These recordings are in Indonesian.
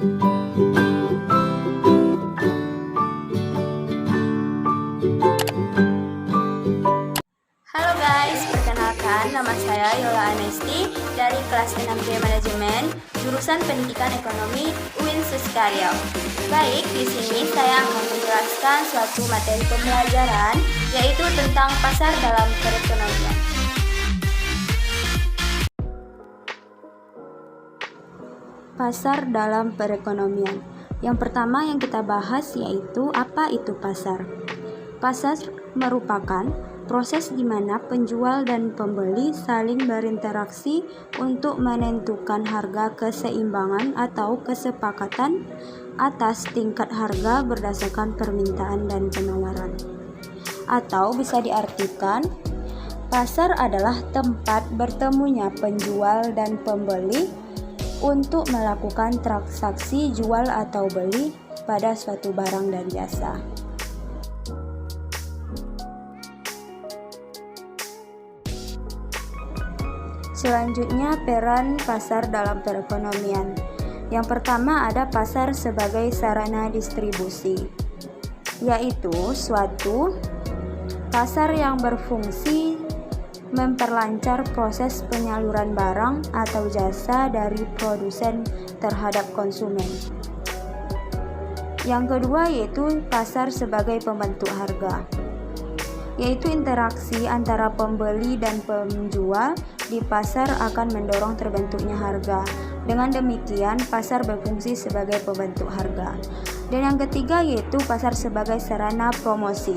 Halo guys, perkenalkan nama saya Yola Anesti dari kelas 6D Manajemen, jurusan Pendidikan Ekonomi UIN Suskaryo. Baik, di sini saya akan menjelaskan suatu materi pembelajaran yaitu tentang pasar dalam perekonomian. Pasar dalam perekonomian. Yang pertama yang kita bahas yaitu apa itu pasar. Pasar merupakan proses di mana penjual dan pembeli saling berinteraksi untuk menentukan harga keseimbangan atau kesepakatan atas tingkat harga berdasarkan permintaan dan penawaran. Atau bisa diartikan, pasar adalah tempat bertemunya penjual dan pembeli untuk melakukan transaksi jual atau beli pada suatu barang dan jasa. Selanjutnya, peran pasar dalam perekonomian. Yang pertama ada pasar sebagai sarana distribusi, yaitu suatu pasar yang berfungsi memperlancar proses penyaluran barang atau jasa dari produsen terhadap konsumen. Yang kedua yaitu pasar sebagai pembentuk harga, yaitu interaksi antara pembeli dan penjual di pasar akan mendorong terbentuknya harga. Dengan demikian, pasar berfungsi sebagai pembentuk harga. Dan yang ketiga yaitu pasar sebagai sarana promosi,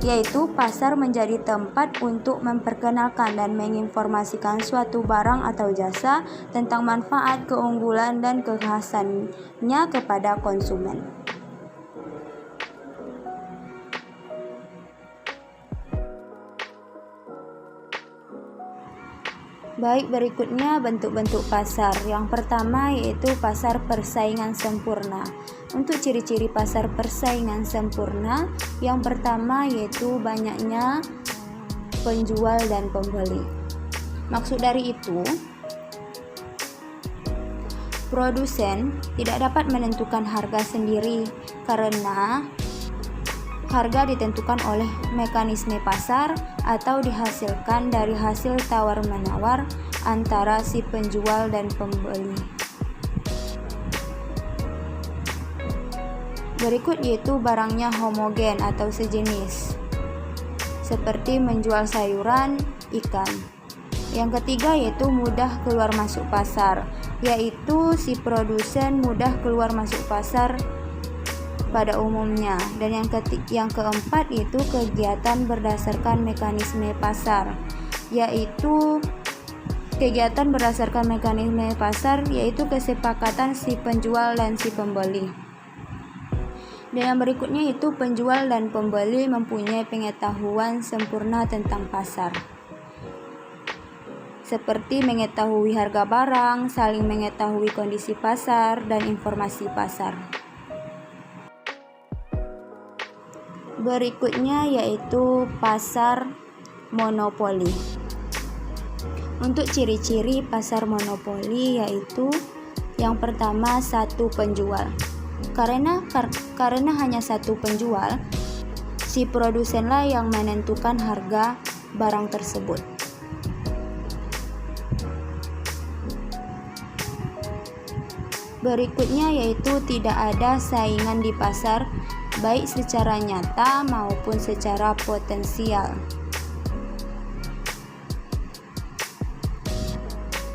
yaitu pasar menjadi tempat untuk memperkenalkan dan menginformasikan suatu barang atau jasa tentang manfaat, keunggulan, dan kekhasannya kepada konsumen. Baik, berikutnya bentuk-bentuk pasar. Yang pertama yaitu pasar persaingan sempurna. Untuk ciri-ciri pasar persaingan sempurna, yang pertama yaitu banyaknya penjual dan pembeli. Maksud dari itu, produsen tidak dapat menentukan harga sendiri karena harga ditentukan oleh mekanisme pasar atau dihasilkan dari hasil tawar-menawar antara si penjual dan pembeli. Berikut yaitu barangnya homogen atau sejenis, seperti menjual sayuran, ikan. Yang ketiga yaitu mudah keluar masuk pasar, yaitu si produsen mudah keluar masuk pasar pada umumnya. Dan yang keempat yaitu kegiatan berdasarkan mekanisme pasar, yaitu kegiatan berdasarkan mekanisme pasar yaitu kesepakatan si penjual dan si pembeli. Dan yang berikutnya itu penjual dan pembeli mempunyai pengetahuan sempurna tentang pasar, seperti mengetahui harga barang, saling mengetahui kondisi pasar, dan informasi pasar. Berikutnya yaitu pasar monopoli. Untuk ciri-ciri pasar monopoli yaitu yang pertama satu penjual. Karena hanya satu penjual, si produsenlah yang menentukan harga barang tersebut. Berikutnya yaitu tidak ada saingan di pasar, baik secara nyata maupun secara potensial.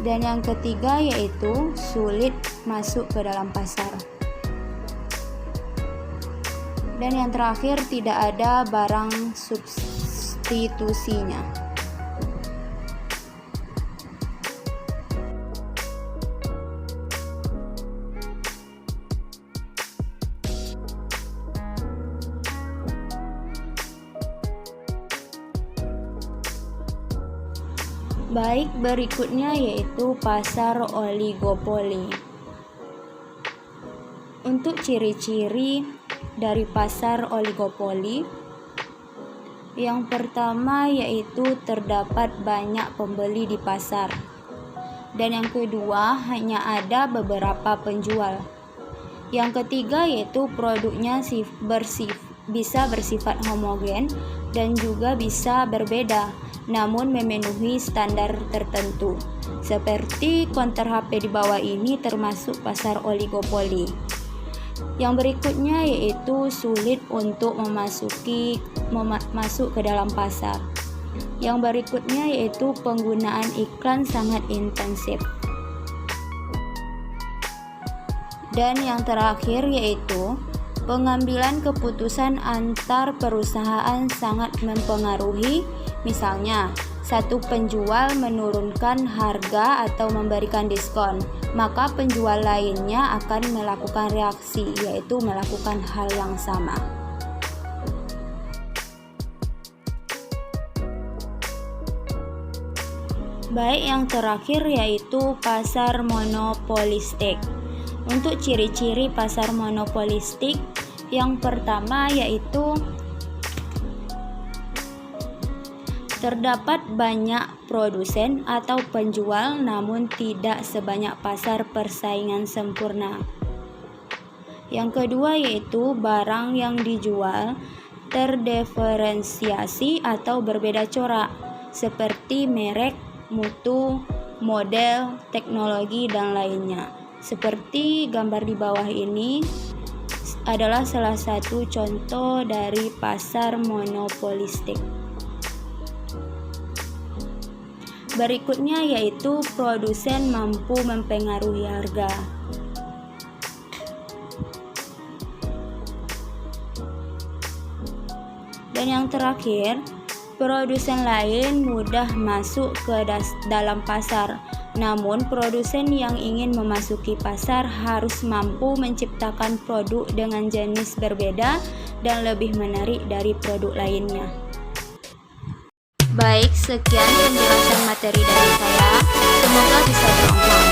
Dan yang ketiga yaitu sulit masuk ke dalam pasar. Dan yang terakhir tidak ada barang substitusinya. Baik, berikutnya yaitu pasar oligopoli. Untuk ciri-ciri dari pasar oligopoli, yang pertama yaitu terdapat banyak pembeli di pasar, dan yang kedua hanya ada beberapa penjual. Yang ketiga yaitu produknya bisa bersifat homogen dan juga bisa berbeda, namun memenuhi standar tertentu. Seperti konter HP di bawah ini termasuk pasar oligopoli. Yang berikutnya yaitu sulit untuk masuk ke dalam pasar. Yang berikutnya yaitu penggunaan iklan sangat intensif. Dan yang terakhir yaitu pengambilan keputusan antar perusahaan sangat mempengaruhi. Misalnya, satu penjual menurunkan harga atau memberikan diskon, maka penjual lainnya akan melakukan reaksi, yaitu melakukan hal yang sama. Baik, yang terakhir yaitu pasar monopolistik. Untuk ciri-ciri pasar monopolistik, yang pertama yaitu terdapat banyak produsen atau penjual namun tidak sebanyak pasar persaingan sempurna. Yang kedua yaitu barang yang dijual terdiferensiasi atau berbeda corak, seperti merek, mutu, model, teknologi, dan lainnya. Seperti gambar di bawah ini adalah salah satu contoh dari pasar monopolistik. Berikutnya yaitu produsen mampu mempengaruhi harga. Dan yang terakhir, produsen lain mudah masuk ke dalam pasar. Namun, produsen yang ingin memasuki pasar harus mampu menciptakan produk dengan jenis berbeda dan lebih menarik dari produk lainnya. Baik, sekian penjelasan materi dari saya. Semoga bisa bermanfaat.